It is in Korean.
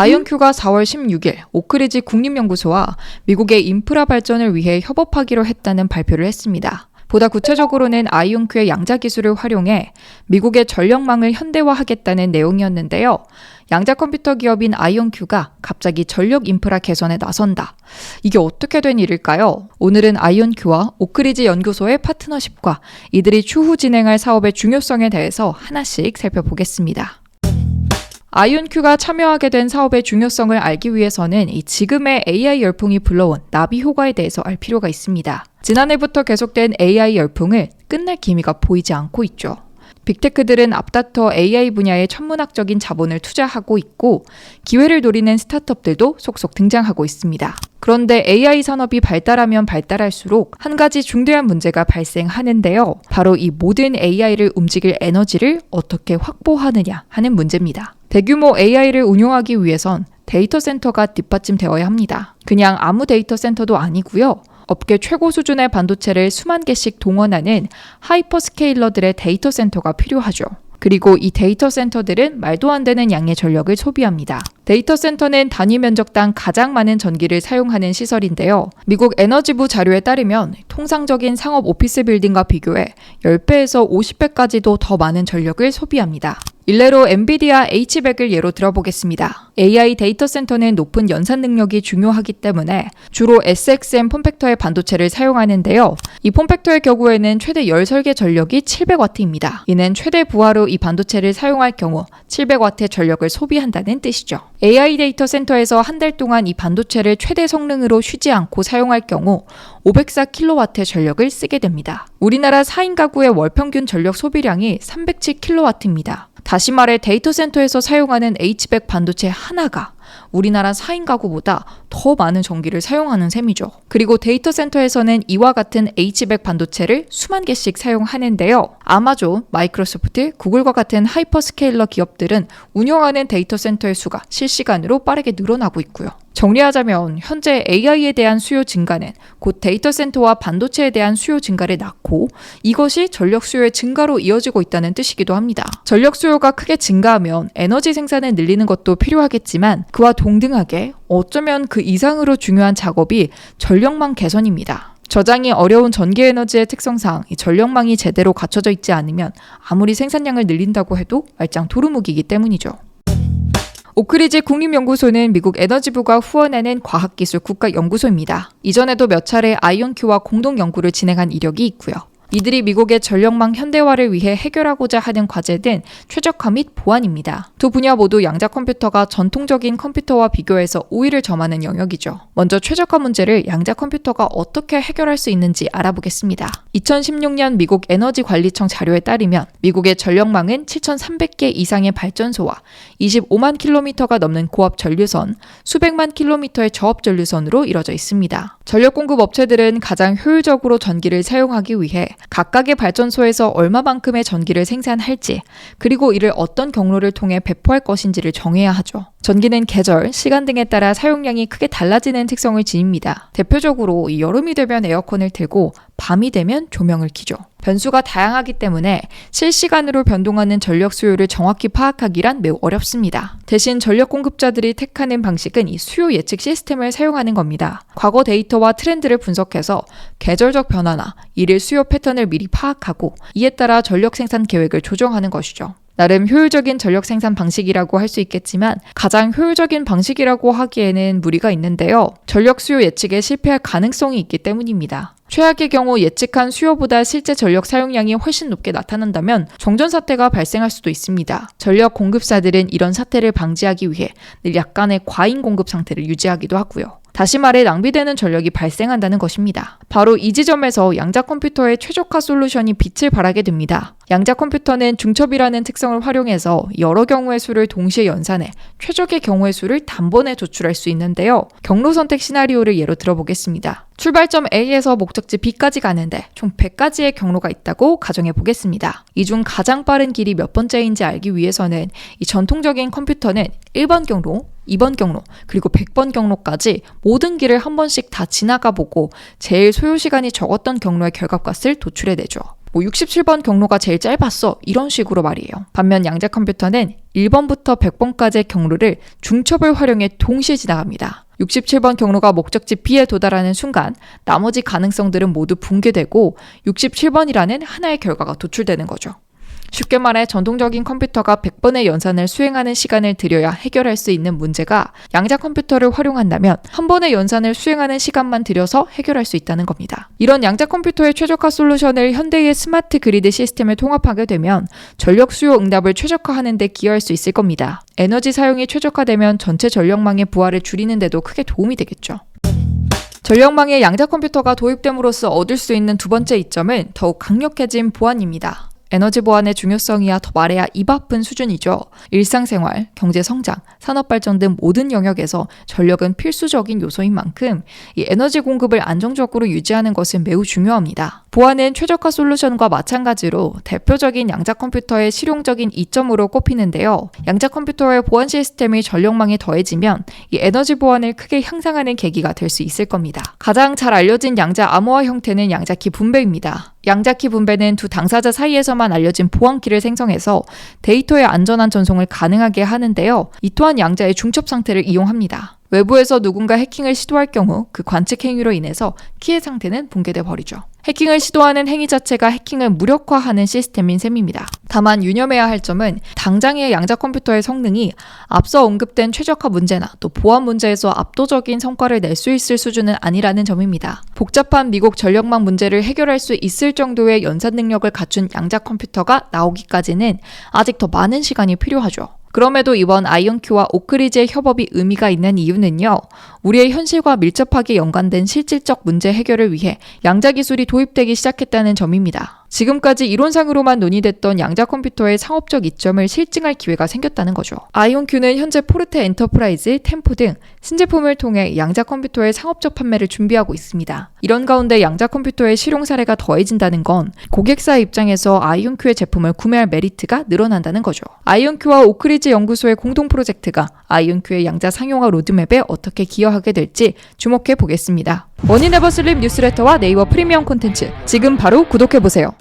아이온큐가 4월 16일 오크리지 국립연구소와 미국의 인프라 발전을 위해 협업하기로 했다는 발표를 했습니다. 보다 구체적으로는 아이온큐의 양자 기술을 활용해 미국의 전력망을 현대화하겠다는 내용이었는데요. 양자 컴퓨터 기업인 아이온큐가 갑자기 전력 인프라 개선에 나선다. 이게 어떻게 된 일일까요? 오늘은 아이온큐와 오크리지 연구소의 파트너십과 이들이 추후 진행할 사업의 중요성에 대해서 하나씩 살펴보겠습니다. 아이온큐가 참여하게 된 사업의 중요성을 알기 위해서는 이 지금의 AI 열풍이 불러온 나비 효과에 대해서 알 필요가 있습니다. 지난해부터 계속된 AI 열풍을 끝낼 기미가 보이지 않고 있죠. 빅테크들은 앞다퉈 AI 분야에 천문학적인 자본을 투자하고 있고 기회를 노리는 스타트업들도 속속 등장하고 있습니다. 그런데 AI 산업이 발달하면 발달할수록 한 가지 중대한 문제가 발생하는데요. 바로 이 모든 AI를 움직일 에너지를 어떻게 확보하느냐 하는 문제입니다. 대규모 AI를 운용하기 위해선 데이터 센터가 뒷받침되어야 합니다. 그냥 아무 데이터 센터도 아니고요. 업계 최고 수준의 반도체를 수만 개씩 동원하는 하이퍼스케일러들의 데이터 센터가 필요하죠. 그리고 이 데이터 센터들은 말도 안 되는 양의 전력을 소비합니다. 데이터 센터는 단위 면적당 가장 많은 전기를 사용하는 시설인데요. 미국 에너지부 자료에 따르면 통상적인 상업 오피스 빌딩과 비교해 10배에서 50배까지도 더 많은 전력을 소비합니다. 일례로 엔비디아 H100을 예로 들어보겠습니다. AI 데이터 센터는 높은 연산 능력이 중요하기 때문에 주로 SXM 폼팩터의 반도체를 사용하는데요. 이 폼팩터의 경우에는 최대 열 설계 전력이 700W입니다. 이는 최대 부하로 이 반도체를 사용할 경우 700W의 전력을 소비한다는 뜻이죠. AI 데이터 센터에서 한 달 동안 이 반도체를 최대 성능으로 쉬지 않고 사용할 경우 504kW의 전력을 쓰게 됩니다. 우리나라 4인 가구의 월 평균 전력 소비량이 307kW입니다. 다시 말해 데이터 센터에서 사용하는 H100 반도체 하나가 우리나라 4인 가구보다 더 많은 전기를 사용하는 셈이죠. 그리고 데이터 센터에서는 이와 같은 H100 반도체를 수만 개씩 사용하는데요. 아마존, 마이크로소프트, 구글과 같은 하이퍼스케일러 기업들은 운영하는 데이터 센터의 수가 실시간으로 빠르게 늘어나고 있고요. 정리하자면 현재 AI에 대한 수요 증가는 곧 데이터 센터와 반도체에 대한 수요 증가를 낳고 이것이 전력 수요의 증가로 이어지고 있다는 뜻이기도 합니다. 전력 수요가 크게 증가하면 에너지 생산을 늘리는 것도 필요하겠지만 그와 동등하게 어쩌면 그 이상으로 중요한 작업이 전력망 개선입니다. 저장이 어려운 전기에너지의 특성상 이 전력망이 제대로 갖춰져 있지 않으면 아무리 생산량을 늘린다고 해도 말짱 도루묵이기 때문이죠. 오크리지 국립연구소는 미국 에너지부가 후원하는 과학기술 국가연구소입니다. 이전에도 몇 차례 아이온큐와 공동 연구를 진행한 이력이 있고요. 이들이 미국의 전력망 현대화를 위해 해결하고자 하는 과제는 최적화 및 보안입니다. 두 분야 모두 양자 컴퓨터가 전통적인 컴퓨터와 비교해서 우위를 점하는 영역이죠. 먼저 최적화 문제를 양자 컴퓨터가 어떻게 해결할 수 있는지 알아보겠습니다. 2016년 미국 에너지관리청 자료에 따르면 미국의 전력망은 7,300개 이상의 발전소와 25만 킬로미터가 넘는 고압 전류선, 수백만 킬로미터의 저압 전류선으로 이루어져 있습니다. 전력 공급 업체들은 가장 효율적으로 전기를 사용하기 위해 각각의 발전소에서 얼마만큼의 전기를 생산할지, 그리고 이를 어떤 경로를 통해 배포할 것인지를 정해야 하죠. 전기는 계절, 시간 등에 따라 사용량이 크게 달라지는 특성을 지닙니다. 대표적으로 여름이 되면 에어컨을 틀고 밤이 되면 조명을 켜죠. 변수가 다양하기 때문에 실시간으로 변동하는 전력 수요를 정확히 파악하기란 매우 어렵습니다. 대신 전력 공급자들이 택하는 방식은 이 수요 예측 시스템을 사용하는 겁니다. 과거 데이터와 트렌드를 분석해서 계절적 변화나 일일 수요 패턴을 미리 파악하고 이에 따라 전력 생산 계획을 조정하는 것이죠. 나름 효율적인 전력 생산 방식이라고 할 수 있겠지만 가장 효율적인 방식이라고 하기에는 무리가 있는데요. 전력 수요 예측에 실패할 가능성이 있기 때문입니다. 최악의 경우 예측한 수요보다 실제 전력 사용량이 훨씬 높게 나타난다면 정전 사태가 발생할 수도 있습니다. 전력 공급사들은 이런 사태를 방지하기 위해 늘 약간의 과잉 공급 상태를 유지하기도 하고요. 다시 말해 낭비되는 전력이 발생한다는 것입니다. 바로 이 지점에서 양자 컴퓨터의 최적화 솔루션이 빛을 발하게 됩니다. 양자 컴퓨터는 중첩이라는 특성을 활용해서 여러 경우의 수를 동시에 연산해 최적의 경우의 수를 단번에 도출할 수 있는데요. 경로 선택 시나리오를 예로 들어보겠습니다. 출발점 A에서 목적지 B까지 가는데 총 100가지의 경로가 있다고 가정해 보겠습니다. 이 중 가장 빠른 길이 몇 번째인지 알기 위해서는 이 전통적인 컴퓨터는 1번 경로, 2번 경로, 그리고 100번 경로까지 모든 길을 한 번씩 다 지나가 보고 제일 소요시간이 적었던 경로의 결과값을 도출해내죠. 뭐 67번 경로가 제일 짧았어 이런 식으로 말이에요. 반면 양자 컴퓨터는 1번부터 100번까지의 경로를 중첩을 활용해 동시에 지나갑니다. 67번 경로가 목적지 B에 도달하는 순간 나머지 가능성들은 모두 붕괴되고 67번이라는 하나의 결과가 도출되는 거죠. 쉽게 말해 전통적인 컴퓨터가 100번의 연산을 수행하는 시간을 들여야 해결할 수 있는 문제가 양자 컴퓨터를 활용한다면 한 번의 연산을 수행하는 시간만 들여서 해결할 수 있다는 겁니다. 이런 양자 컴퓨터의 최적화 솔루션을 현대의 스마트 그리드 시스템에 통합하게 되면 전력 수요 응답을 최적화하는 데 기여할 수 있을 겁니다. 에너지 사용이 최적화되면 전체 전력망의 부하를 줄이는 데도 크게 도움이 되겠죠. 전력망에 양자 컴퓨터가 도입됨으로써 얻을 수 있는 두 번째 이점은 더욱 강력해진 보안입니다. 에너지 보안의 중요성이야 더 말해야 입 아픈 수준이죠. 일상생활, 경제성장, 산업발전 등 모든 영역에서 전력은 필수적인 요소인 만큼 이 에너지 공급을 안정적으로 유지하는 것은 매우 중요합니다. 보안은 최적화 솔루션과 마찬가지로 대표적인 양자 컴퓨터의 실용적인 이점으로 꼽히는데요. 양자 컴퓨터의 보안 시스템이 전력망에 더해지면 이 에너지 보안을 크게 향상하는 계기가 될 수 있을 겁니다. 가장 잘 알려진 양자 암호화 형태는 양자키 분배입니다. 양자키 분배는 두 당사자 사이에서만 알려진 보안키를 생성해서 데이터의 안전한 전송을 가능하게 하는데요. 이 또한 양자의 중첩 상태를 이용합니다. 외부에서 누군가 해킹을 시도할 경우 그 관측 행위로 인해서 키의 상태는 붕괴돼 버리죠. 해킹을 시도하는 행위 자체가 해킹을 무력화하는 시스템인 셈입니다. 다만 유념해야 할 점은 당장의 양자 컴퓨터의 성능이 앞서 언급된 최적화 문제나 또 보안 문제에서 압도적인 성과를 낼 수 있을 수준은 아니라는 점입니다. 복잡한 미국 전력망 문제를 해결할 수 있을 정도의 연산 능력을 갖춘 양자 컴퓨터가 나오기까지는 아직 더 많은 시간이 필요하죠. 그럼에도 이번 아이온큐와 오크리지의 협업이 의미가 있는 이유는요. 우리의 현실과 밀접하게 연관된 실질적 문제 해결을 위해 양자 기술이 도입되기 시작했다는 점입니다. 지금까지 이론상으로만 논의됐던 양자 컴퓨터의 상업적 이점을 실증할 기회가 생겼다는 거죠. 아이온큐는 현재 포르테 엔터프라이즈, 템포 등 신제품을 통해 양자 컴퓨터의 상업적 판매를 준비하고 있습니다. 이런 가운데 양자 컴퓨터의 실용 사례가 더해진다는 건 고객사 입장에서 아이온큐의 제품을 구매할 메리트가 늘어난다는 거죠. 아이온큐와 오크리지 연구소의 공동 프로젝트가 아이온큐의 양자 상용화 로드맵에 어떻게 기여하게 될지 주목해 보겠습니다. 머니네버슬립 뉴스레터와 네이버 프리미엄 콘텐츠 지금 바로 구독해보세요.